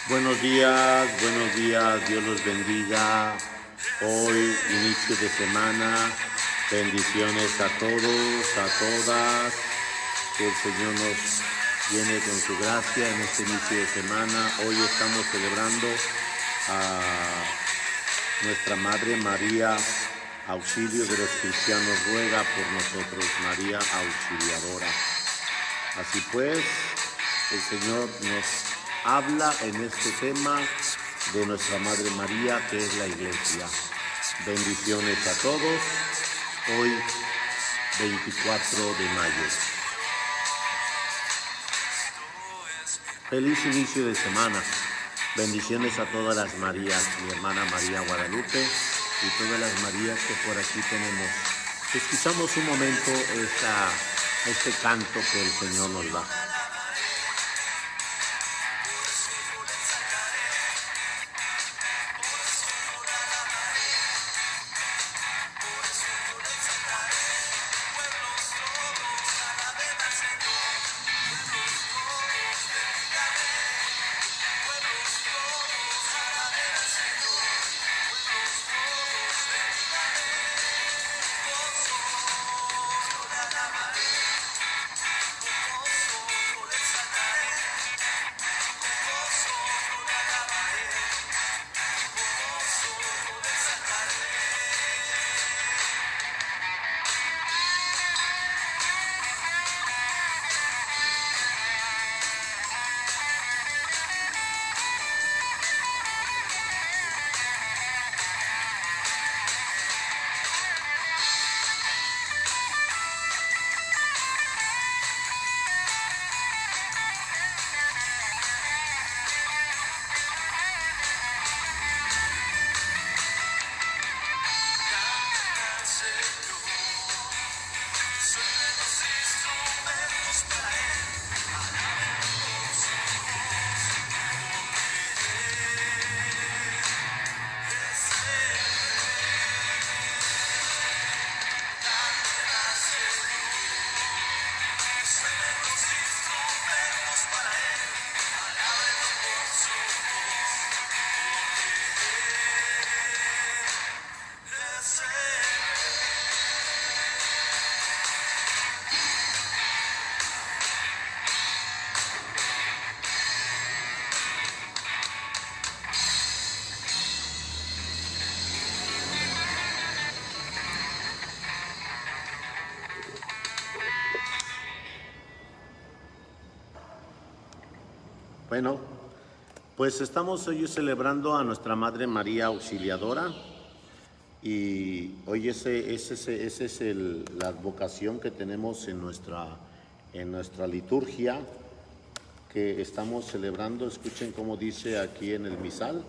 Buenos días, Dios los bendiga. Hoy, inicio de semana, bendiciones a todos, a todas. Que el Señor nos llene con su gracia en este inicio de semana. Hoy estamos celebrando a nuestra Madre María, auxilio de los cristianos, ruega por nosotros, María Auxiliadora. Así pues, el Señor nos habla en este tema de nuestra Madre María, que es la Iglesia. Bendiciones a todos, hoy 24 de mayo. Feliz inicio de semana. Bendiciones a todas las Marías, mi hermana María Guadalupe y todas las Marías que por aquí tenemos. Escuchamos un momento este canto que el Señor nos da. Bueno, pues estamos hoy celebrando a nuestra Madre María Auxiliadora y hoy esa es la advocación que tenemos en nuestra liturgia que estamos celebrando. Escuchen cómo dice aquí en el misal: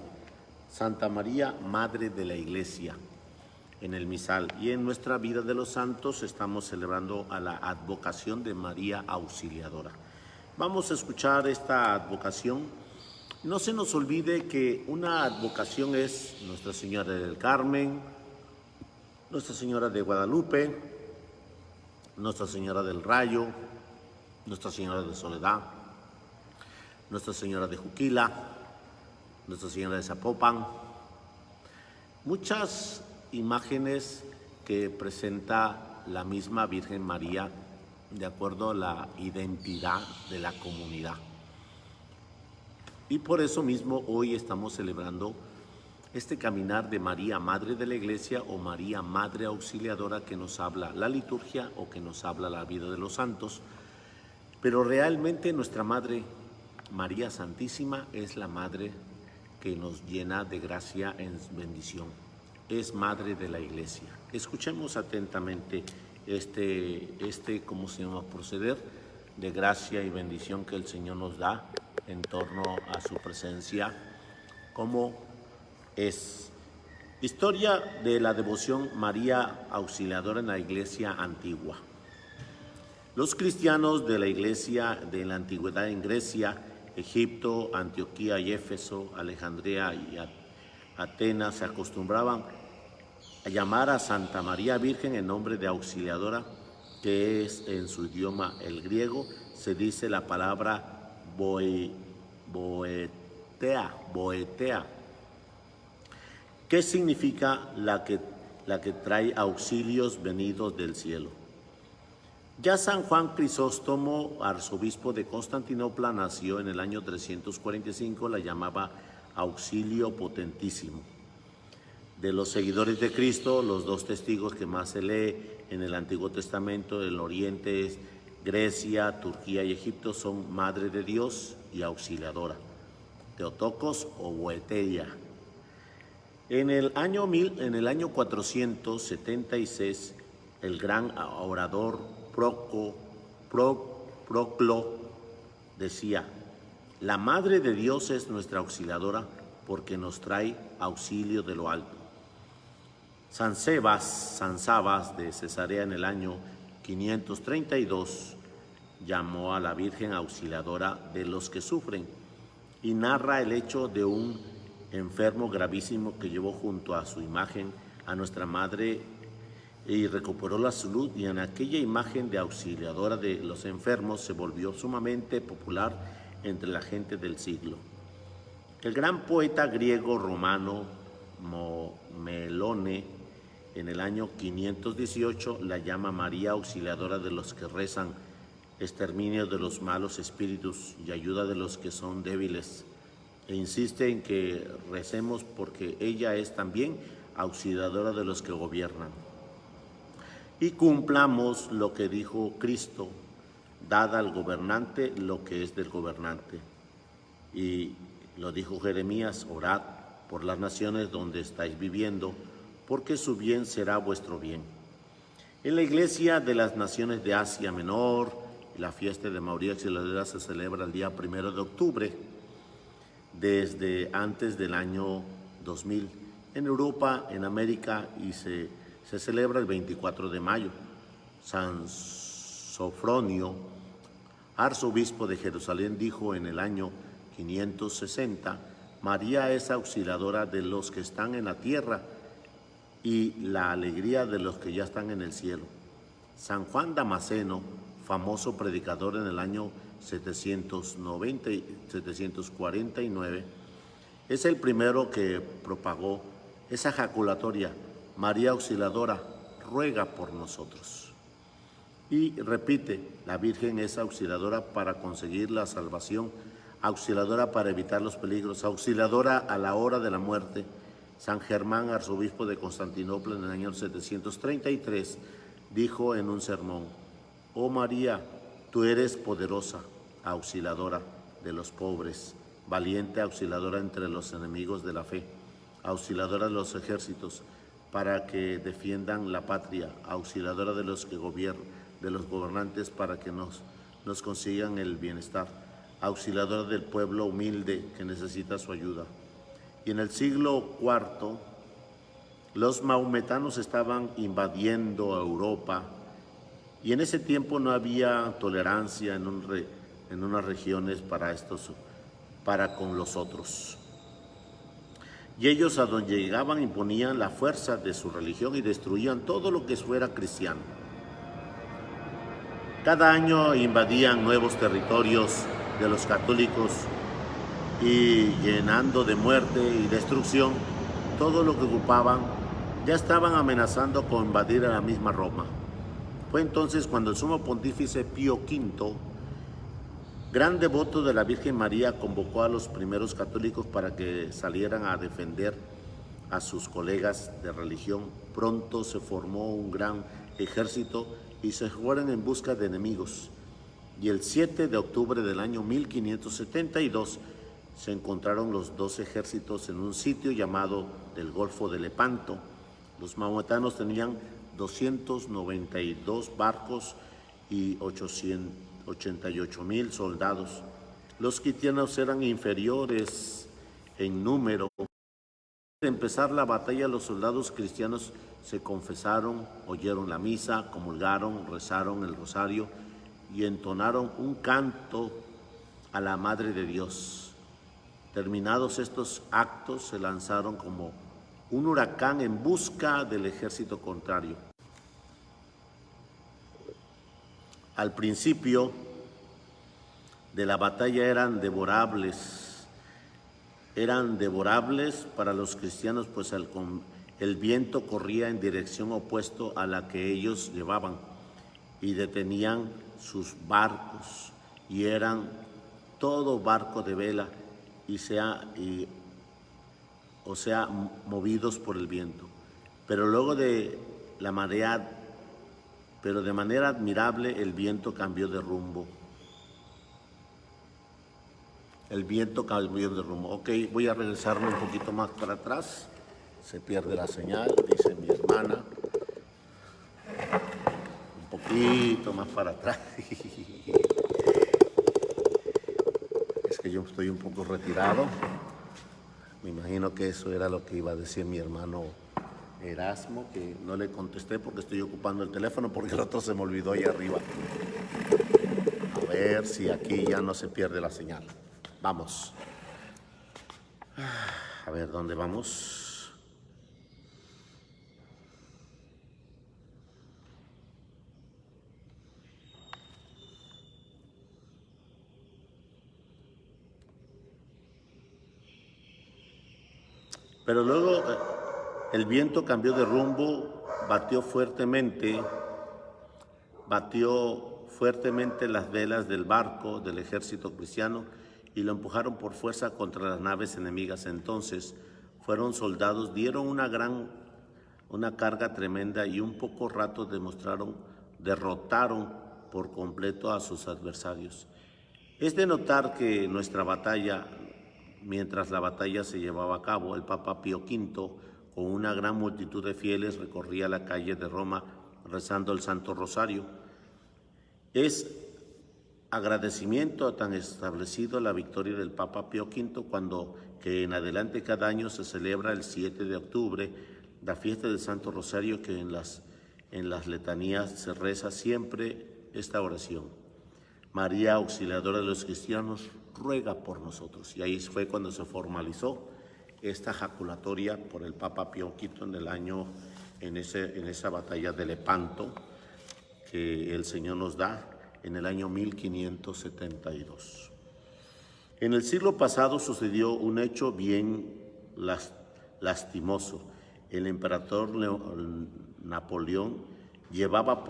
Santa María, Madre de la Iglesia, en el misal. Y en nuestra vida de los santos estamos celebrando a la advocación de María Auxiliadora. Vamos a escuchar esta advocación. No se nos olvide que una advocación es Nuestra Señora del Carmen, Nuestra Señora de Guadalupe, Nuestra Señora del Rayo, Nuestra Señora de Soledad, Nuestra Señora de Juquila, Nuestra Señora de Zapopan. Muchas imágenes que presenta la misma Virgen María de acuerdo a la identidad de la comunidad. Y por eso mismo hoy estamos celebrando este caminar de María, Madre de la Iglesia, o María, Madre Auxiliadora, que nos habla la liturgia o que nos habla la vida de los santos. Pero realmente nuestra Madre, María Santísima, es la Madre que nos llena de gracia en bendición. Es Madre de la Iglesia. Escuchemos atentamente ¿cómo se llama? Proceder de gracia y bendición que el Señor nos da en torno a su presencia, como es. Historia de la devoción María Auxiliadora en la Iglesia antigua. Los cristianos de la Iglesia de la antigüedad en Grecia, Egipto, Antioquía y Éfeso, Alejandría y Atenas se acostumbraban a llamar a Santa María Virgen en nombre de Auxiliadora que es en su idioma el griego, se dice la palabra boetea. ¿Qué significa la que trae auxilios venidos del cielo? Ya San Juan Crisóstomo, arzobispo de Constantinopla, nació en el año 345, la llamaba auxilio potentísimo. De los seguidores de Cristo, los dos testigos que más se lee en el Antiguo Testamento del Oriente, Grecia, Turquía y Egipto, son Madre de Dios y Auxiliadora, Teotocos o Boeteia. En el año 476, el gran orador Proclo decía: la Madre de Dios es nuestra auxiliadora porque nos trae auxilio de lo alto. San Sabas de Cesarea en el año 532 llamó a la Virgen auxiliadora de los que sufren y narra el hecho de un enfermo gravísimo que llevó junto a su imagen a nuestra Madre y recuperó la salud, y en aquella imagen de auxiliadora de los enfermos se volvió sumamente popular entre la gente del siglo. El gran poeta griego romano Melone en el año 518 la llama María auxiliadora de los que rezan, exterminio de los malos espíritus y ayuda de los que son débiles, e insiste en que recemos porque ella es también auxiliadora de los que gobiernan. Y cumplamos lo que dijo Cristo: dad al gobernante lo que es del gobernante. Y lo dijo Jeremías: orad por las naciones donde estáis viviendo, porque su bien será vuestro bien. En la iglesia de las naciones de Asia Menor, la fiesta de María Auxiliadora se celebra el día 1 de octubre, desde antes del año 2000. En Europa, en América, y se celebra el 24 de mayo. San Sofronio, arzobispo de Jerusalén, dijo en el año 560: María es auxiliadora de los que están en la tierra y la alegría de los que ya están en el cielo. San Juan Damasceno, famoso predicador en el año 749, es el primero que propagó esa jaculatoria: María Auxiliadora, ruega por nosotros. Y repite: la Virgen es auxiliadora para conseguir la salvación, auxiliadora para evitar los peligros, auxiliadora a la hora de la muerte. San Germán, arzobispo de Constantinopla en el año 733, dijo en un sermón: oh María, tú eres poderosa, auxiliadora de los pobres, valiente auxiliadora entre los enemigos de la fe, auxiliadora de los ejércitos para que defiendan la patria, auxiliadora de los que de los gobernantes para que nos consigan el bienestar, auxiliadora del pueblo humilde que necesita su ayuda. Y en el siglo IV, los maometanos estaban invadiendo Europa, y en ese tiempo no había tolerancia en unas regiones para con los otros. Y ellos, a donde llegaban, imponían la fuerza de su religión y destruían todo lo que fuera cristiano. Cada año invadían nuevos territorios de los católicos y, llenando de muerte y destrucción todo lo que ocupaban, ya estaban amenazando con invadir a la misma Roma. Fue entonces cuando el sumo pontífice Pío V, gran devoto de la Virgen María, convocó a los primeros católicos para que salieran a defender a sus colegas de religión. Pronto se formó un gran ejército y se fueron en busca de enemigos. Y el 7 de octubre del año 1572 se encontraron los dos ejércitos en un sitio llamado del Golfo de Lepanto. Los maometanos tenían 292 barcos y 88,000 soldados. Los cristianos eran inferiores en número. Antes de empezar la batalla, los soldados cristianos se confesaron, oyeron la misa, comulgaron, rezaron el rosario y entonaron un canto a la Madre de Dios. Terminados estos actos, se lanzaron como un huracán en busca del ejército contrario. Al principio de la batalla eran devorables para los cristianos, pues el viento corría en dirección opuesta a la que ellos llevaban y detenían sus barcos, y eran todo barco de vela, o sea, movidos por el viento. Pero luego de manera admirable, el viento cambió de rumbo. Ok, voy a regresarme un poquito más para atrás. Se pierde la señal, dice mi hermana. Un poquito más para atrás. Es que yo estoy un poco retirado. Me imagino que eso era lo que iba a decir mi hermano Erasmo, que no le contesté porque estoy ocupando el teléfono, porque el otro se me olvidó ahí arriba. A ver si aquí ya no se pierde la señal. Vamos. A ver, ¿dónde vamos? Pero luego el viento cambió de rumbo, batió fuertemente las velas del barco del ejército cristiano y lo empujaron por fuerza contra las naves enemigas. Entonces fueron soldados, dieron una carga tremenda y un poco rato derrotaron por completo a sus adversarios. Es de notar que mientras la batalla se llevaba a cabo, el Papa Pío V, con una gran multitud de fieles, recorría la calle de Roma rezando el Santo Rosario. Es agradecimiento tan establecido la victoria del Papa Pío V, que en adelante cada año se celebra el 7 de octubre, la fiesta del Santo Rosario, que en las letanías se reza siempre esta oración: María, auxiliadora de los cristianos, ruega por nosotros. Y ahí fue cuando se formalizó esta jaculatoria por el Papa Pío V en esa batalla de Lepanto, que el Señor nos da en el año 1572. En el siglo pasado sucedió un hecho bien lastimoso. El emperador Napoleón, llevado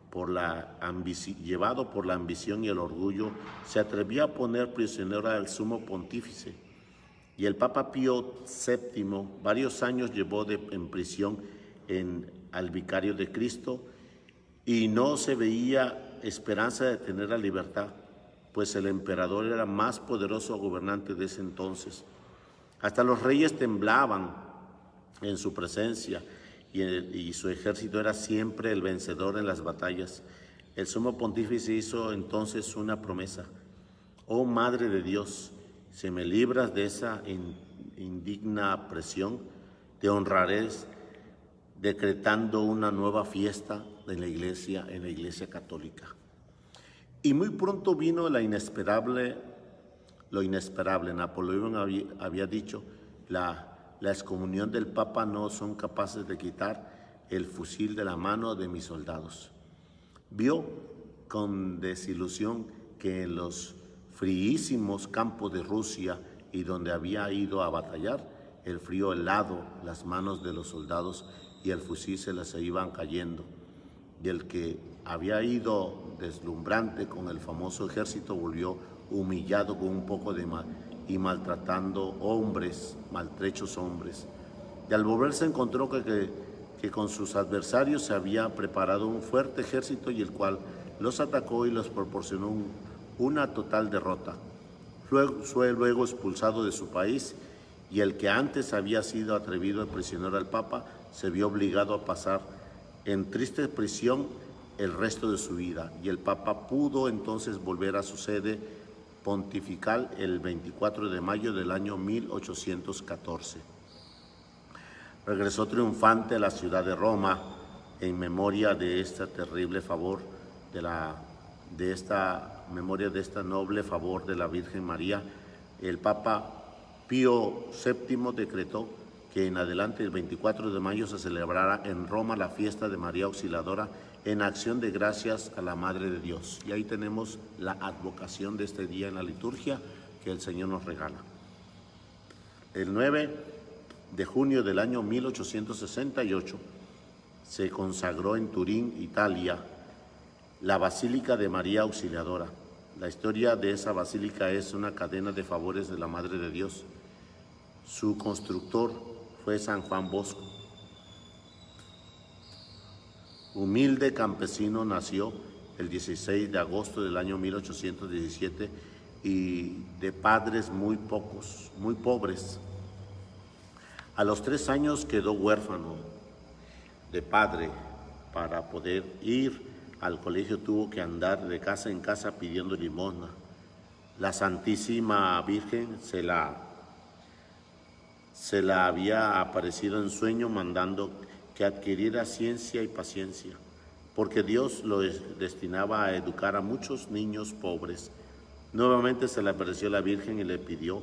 por la ambición y el orgullo, se atrevió a poner prisionero al sumo pontífice. Y el Papa Pío VII varios años llevó en prisión al vicario de Cristo, y no se veía esperanza de tener la libertad, pues el emperador era más poderoso gobernante de ese entonces. Hasta los reyes temblaban en su presencia, y su ejército era siempre el vencedor en las batallas. El sumo pontífice hizo entonces una promesa: oh Madre de Dios, si me libras de esa indigna presión, te honraré decretando una nueva fiesta en la Iglesia católica. Y muy pronto vino lo inesperable. Napoleón había dicho: la excomunión del Papa no son capaces de quitar el fusil de la mano de mis soldados. Vio con desilusión que en los fríísimos campos de Rusia, y donde había ido a batallar, el frío helado las manos de los soldados y el fusil se les iban cayendo. Y el que había ido deslumbrante con el famoso ejército volvió humillado con un poco de y maltratando maltrechos hombres. Y al volverse encontró que con sus adversarios se había preparado un fuerte ejército, y el cual los atacó y los proporcionó una total derrota. Fue luego expulsado de su país, y el que antes había sido atrevido a prisionar al Papa se vio obligado a pasar en triste prisión el resto de su vida, y el Papa pudo entonces volver a su sede pontifical el 24 de mayo del año 1814. Regresó triunfante a la ciudad de Roma en memoria de este terrible favor, de esta noble favor de la Virgen María. El Papa Pío VII decretó que en adelante, el 24 de mayo, se celebrara en Roma la fiesta de María Auxiliadora en acción de gracias a la Madre de Dios. Y ahí tenemos la advocación de este día en la liturgia que el Señor nos regala. El 9 de junio del año 1868 se consagró en Turín, Italia, la Basílica de María Auxiliadora. La historia de esa basílica es una cadena de favores de la Madre de Dios. Su constructor fue San Juan Bosco. Humilde campesino, nació el 16 de agosto del año 1817 y de padres muy pobres. A los 3 años quedó huérfano de padre. Para poder ir al colegio tuvo que andar de casa en casa pidiendo limosna. La Santísima Virgen se la había aparecido en sueño mandando que adquiriera ciencia y paciencia, porque Dios lo destinaba a educar a muchos niños pobres. Nuevamente se le apareció la Virgen y le pidió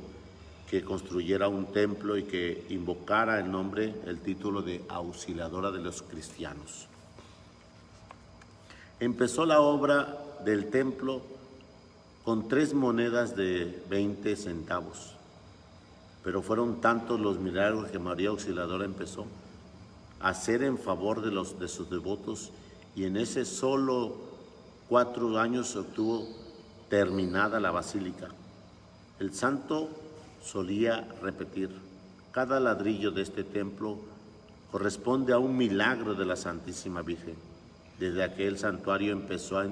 que construyera un templo y que invocara el título de Auxiliadora de los cristianos. Empezó la obra del templo con 3 monedas de 20 centavos, pero fueron tantos los milagros que María Auxiliadora empezó a hacer en favor de sus devotos, y en ese solo 4 años obtuvo terminada la basílica. El santo solía repetir: cada ladrillo de este templo corresponde a un milagro de la Santísima Virgen. Desde aquel santuario empezó a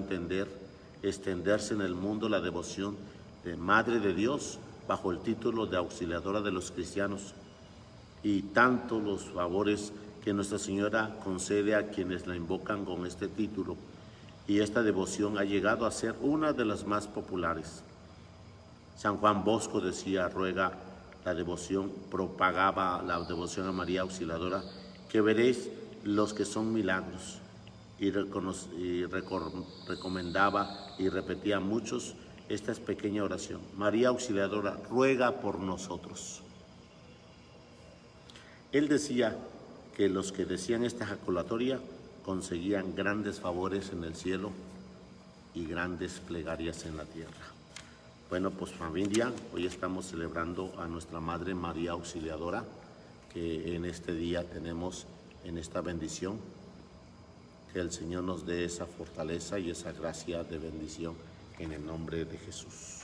extenderse en el mundo la devoción de Madre de Dios bajo el título de Auxiliadora de los cristianos, y tanto los favores que Nuestra Señora concede a quienes la invocan con este título, y esta devoción ha llegado a ser una de las más populares. San Juan Bosco decía: propagaba la devoción a María Auxiliadora, que veréis los que son milagros, y recomendaba y repetía a muchos esta pequeña oración: María Auxiliadora, ruega por nosotros. Él decía que los que decían esta ejaculatoria conseguían grandes favores en el cielo y grandes plegarias en la tierra. Bueno, pues familia, hoy estamos celebrando a nuestra Madre María Auxiliadora, que en este día tenemos en esta bendición. Que el Señor nos dé esa fortaleza y esa gracia de bendición en el nombre de Jesús.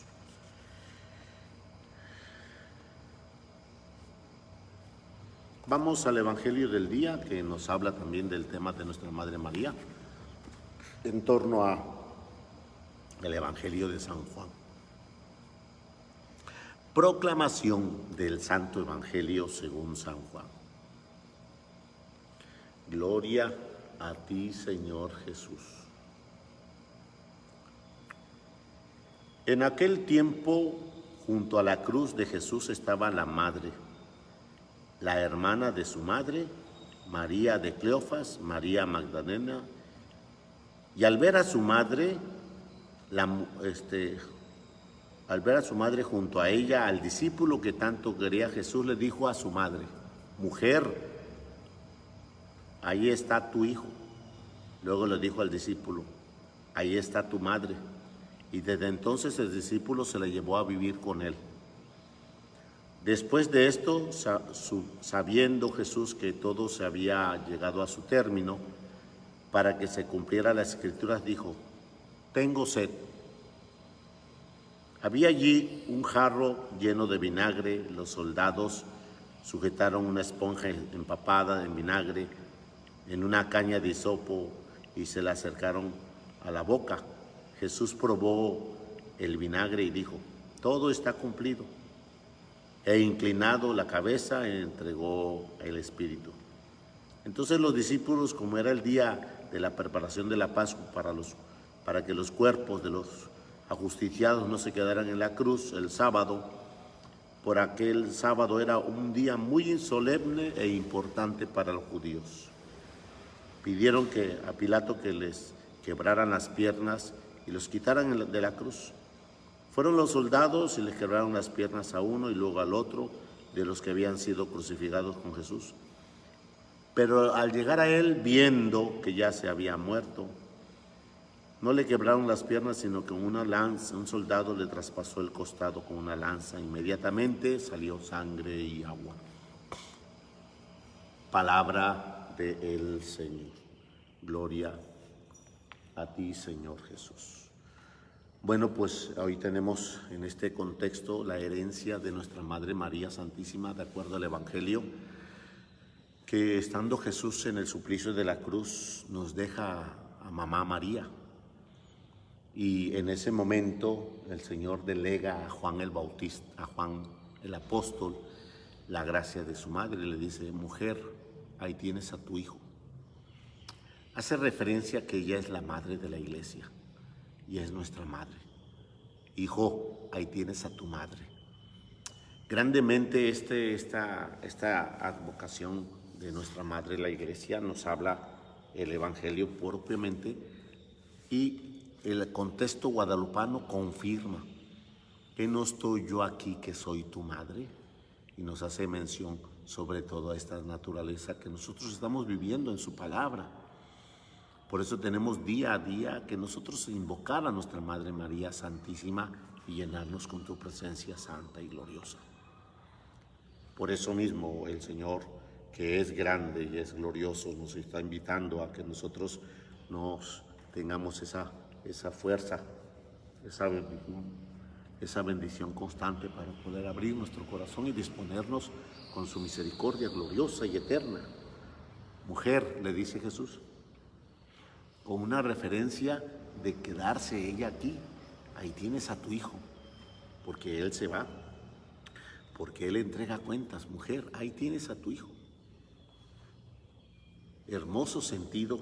Vamos al Evangelio del día, que nos habla también del tema de nuestra Madre María, en torno a el Evangelio de San Juan. Proclamación del Santo Evangelio según San Juan. Gloria a ti, Señor Jesús. En aquel tiempo, junto a la cruz de Jesús estaba la madre, la hermana de su madre, María de Cleofas, María Magdalena, y al ver a su madre junto a ella, al discípulo que tanto quería Jesús, le dijo a su madre: mujer, ahí está tu hijo. Luego le dijo al discípulo: ahí está tu madre. Y desde entonces el discípulo se la llevó a vivir con él. Después de esto, sabiendo Jesús que todo se había llegado a su término, para que se cumpliera la Escritura, dijo: tengo sed. Había allí un jarro lleno de vinagre. Los soldados sujetaron una esponja empapada en vinagre en una caña de hisopo y se la acercaron a la boca. Jesús probó el vinagre y dijo: todo está cumplido. E inclinado la cabeza, entregó el Espíritu. Entonces los discípulos, como era el día de la preparación de la Pascua para que los cuerpos de los ajusticiados no se quedaran en la cruz el sábado, por aquel sábado era un día muy solemne e importante para los judíos, pidieron a Pilato que les quebraran las piernas y los quitaran de la cruz. Fueron los soldados y les quebraron las piernas a uno y luego al otro, de los que habían sido crucificados con Jesús. Pero al llegar a él, viendo que ya se había muerto, no le quebraron las piernas, sino que una lanza, un soldado le traspasó el costado con una lanza. Inmediatamente salió sangre y agua. Palabra del Señor. Gloria a ti, Señor Jesús. Bueno, pues hoy tenemos en este contexto la herencia de nuestra Madre María Santísima, de acuerdo al Evangelio, que estando Jesús en el suplicio de la cruz nos deja a Mamá María. Y en ese momento el Señor delega a Juan el Bautista, a Juan el apóstol, la gracia de su madre. Le dice: mujer, ahí tienes a tu hijo. Hace referencia que ella es la madre de la iglesia y es nuestra madre. Hijo, ahí tienes a tu madre. Grandemente esta advocación de nuestra madre la iglesia nos habla el Evangelio propiamente, y el contexto guadalupano confirma que no estoy yo aquí, que soy tu madre, y nos hace mención sobre toda esta naturaleza que nosotros estamos viviendo en su palabra. Por eso tenemos día a día que nosotros invocar a nuestra Madre María Santísima y llenarnos con tu presencia santa y gloriosa. Por eso mismo el Señor, que es grande y es glorioso, nos está invitando a que nosotros nos tengamos esa fuerza, esa bendición constante para poder abrir nuestro corazón y disponernos con su misericordia gloriosa y eterna. Mujer, le dice Jesús, con una referencia de quedarse ella aquí. Ahí tienes a tu hijo, porque él se va, porque él entrega cuentas. Mujer, ahí tienes a tu hijo. Hermoso sentido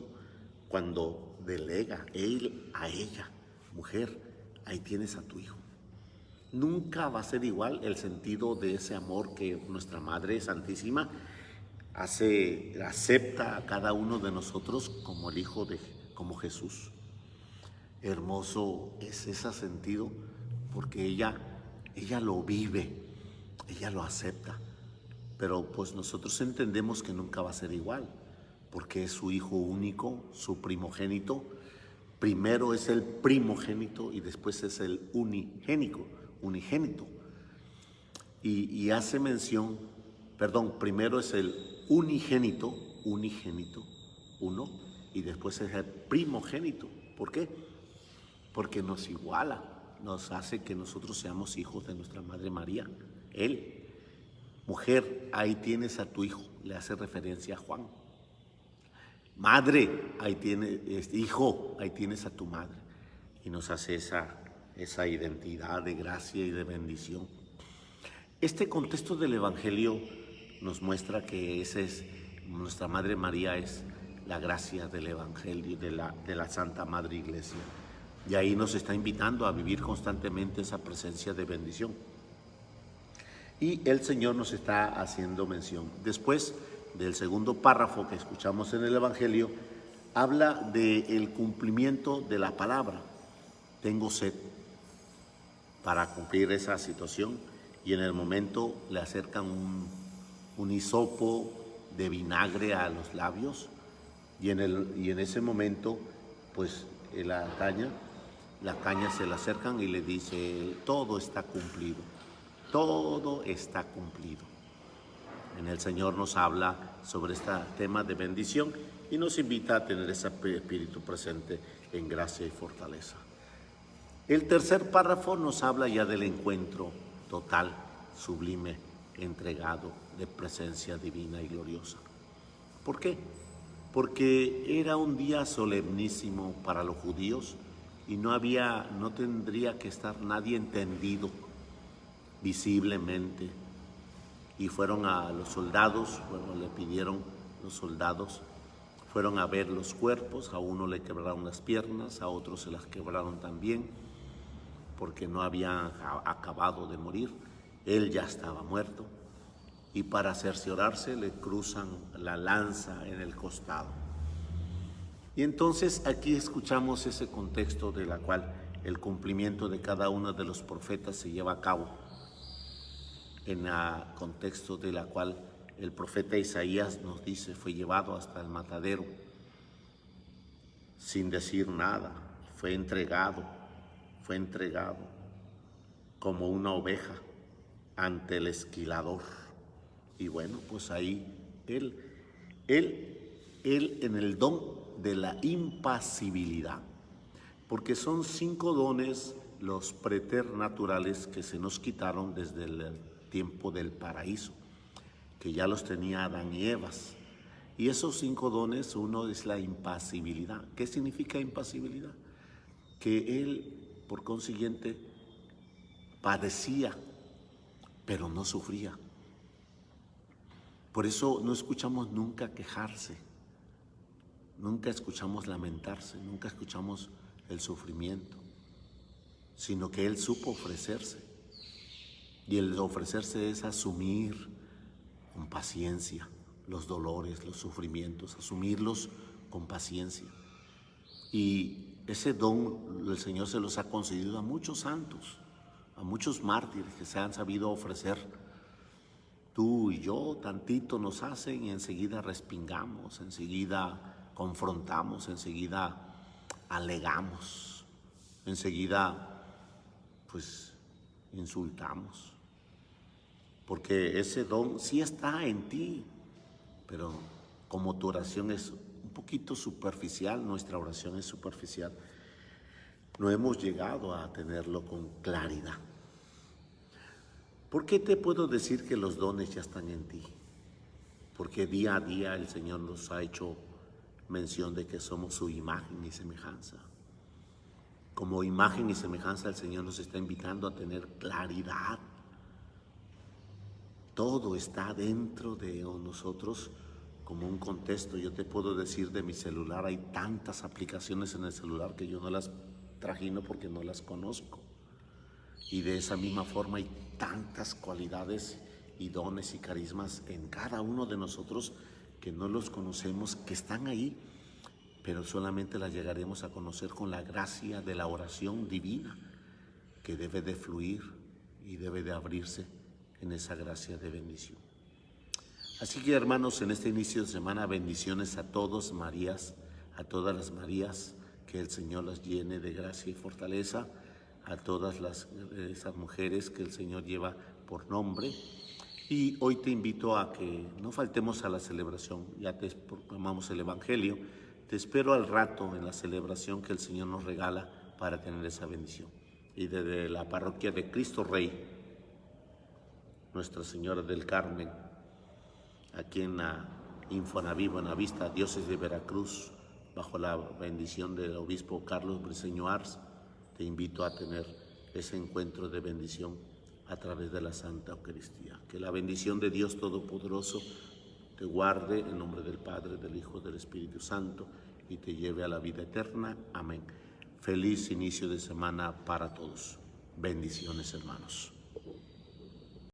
cuando delega él a ella. Mujer, ahí tienes a tu hijo. Nunca va a ser igual el sentido de ese amor que nuestra Madre Santísima acepta a cada uno de nosotros como el hijo como Jesús. Hermoso es ese sentido, porque ella lo vive, ella lo acepta, pero pues nosotros entendemos que nunca va a ser igual, porque es su hijo único, su primogénito. Primero es el primogénito y después es el unigénito. Y hace mención, primero es el unigénito, uno, y después es el primogénito. ¿Por qué? Porque nos iguala, nos hace que nosotros seamos hijos de nuestra Madre María. Él, mujer, ahí tienes a tu hijo, le hace referencia a Juan. Madre, ahí tienes, hijo, ahí tienes a tu madre. Y nos hace esa identidad de gracia y de bendición. Este contexto del Evangelio nos muestra que nuestra Madre María es la gracia del Evangelio, de la Santa Madre Iglesia. Y ahí nos está invitando a vivir constantemente esa presencia de bendición. Y el Señor nos está haciendo mención. Después del segundo párrafo que escuchamos en el Evangelio, habla del cumplimiento de la palabra. Tengo sed, para cumplir esa situación, y en el momento le acercan un hisopo de vinagre a los labios, y en ese momento pues la caña se le acercan y le dice: todo está cumplido, todo está cumplido. En el Señor nos habla sobre este tema de bendición y nos invita a tener ese espíritu presente en gracia y fortaleza. El tercer párrafo nos habla ya del encuentro total, sublime, entregado, de presencia divina y gloriosa. ¿Por qué? Porque era un día solemnísimo para los judíos y no tendría que estar nadie entendido visiblemente. Y fueron a los soldados, le pidieron los soldados, fueron a ver los cuerpos. A uno le quebraron las piernas, a otros se las quebraron también, porque no había acabado de morir. Él ya estaba muerto, y para cerciorarse le cruzan la lanza en el costado. Y entonces aquí escuchamos ese contexto de la cual el cumplimiento de cada uno de los profetas se lleva a cabo. en el contexto de la cual el profeta Isaías nos dice, fue llevado hasta el matadero sin decir nada, fue entregado como una oveja ante el esquilador. Y bueno, pues ahí él en el don de la impasibilidad, porque son 5 dones los preternaturales que se nos quitaron desde el tiempo del paraíso, que ya los tenía Adán y Eva. Y esos 5 dones, uno es la impasibilidad. ¿Qué significa impasibilidad? Que él, por consiguiente, padecía, pero no sufría. Por eso no escuchamos nunca quejarse, nunca escuchamos lamentarse, nunca escuchamos el sufrimiento, sino que él supo ofrecerse. Y el ofrecerse es asumir con paciencia los dolores, los sufrimientos, asumirlos con paciencia. Y ese don el Señor se los ha concedido a muchos santos, a muchos mártires que se han sabido ofrecer. Tú y yo tantito nos hacen y enseguida respingamos, enseguida confrontamos, enseguida alegamos, enseguida pues insultamos. Porque ese don sí está en ti, pero como tu oración es un poquito superficial, nuestra oración es superficial, no hemos llegado a tenerlo con claridad. ¿Por qué te puedo decir que los dones ya están en ti? Porque día a día el Señor nos ha hecho mención de que somos su imagen y semejanza. Como imagen y semejanza el Señor nos está invitando a tener claridad. Todo está dentro de nosotros como un contexto. Yo te puedo decir de mi celular, hay tantas aplicaciones en el celular que yo no las trajino porque no las conozco. Y de esa misma forma hay tantas cualidades y dones y carismas en cada uno de nosotros que no los conocemos, que están ahí, pero solamente las llegaremos a conocer con la gracia de la oración divina, que debe de fluir y debe de abrirse en esa gracia de bendición. Así que, hermanos, en este inicio de semana, bendiciones a todos, Marías, a todas las Marías, que el Señor las llene de gracia y fortaleza, a todas esas mujeres que el Señor lleva por nombre. Y hoy te invito a que no faltemos a la celebración. Ya te proclamamos el Evangelio. Te espero al rato en la celebración que el Señor nos regala para tener esa bendición. Y desde la parroquia de Cristo Rey, Nuestra Señora del Carmen, aquí en la Infonaví Buenavista, diócesis de Veracruz, bajo la bendición del obispo Carlos Briceño Ars, te invito a tener ese encuentro de bendición a través de la Santa Eucaristía. Que la bendición de Dios Todopoderoso te guarde en nombre del Padre, del Hijo, del Espíritu Santo y te lleve a la vida eterna. Amén. Feliz inicio de semana para todos. Bendiciones, hermanos.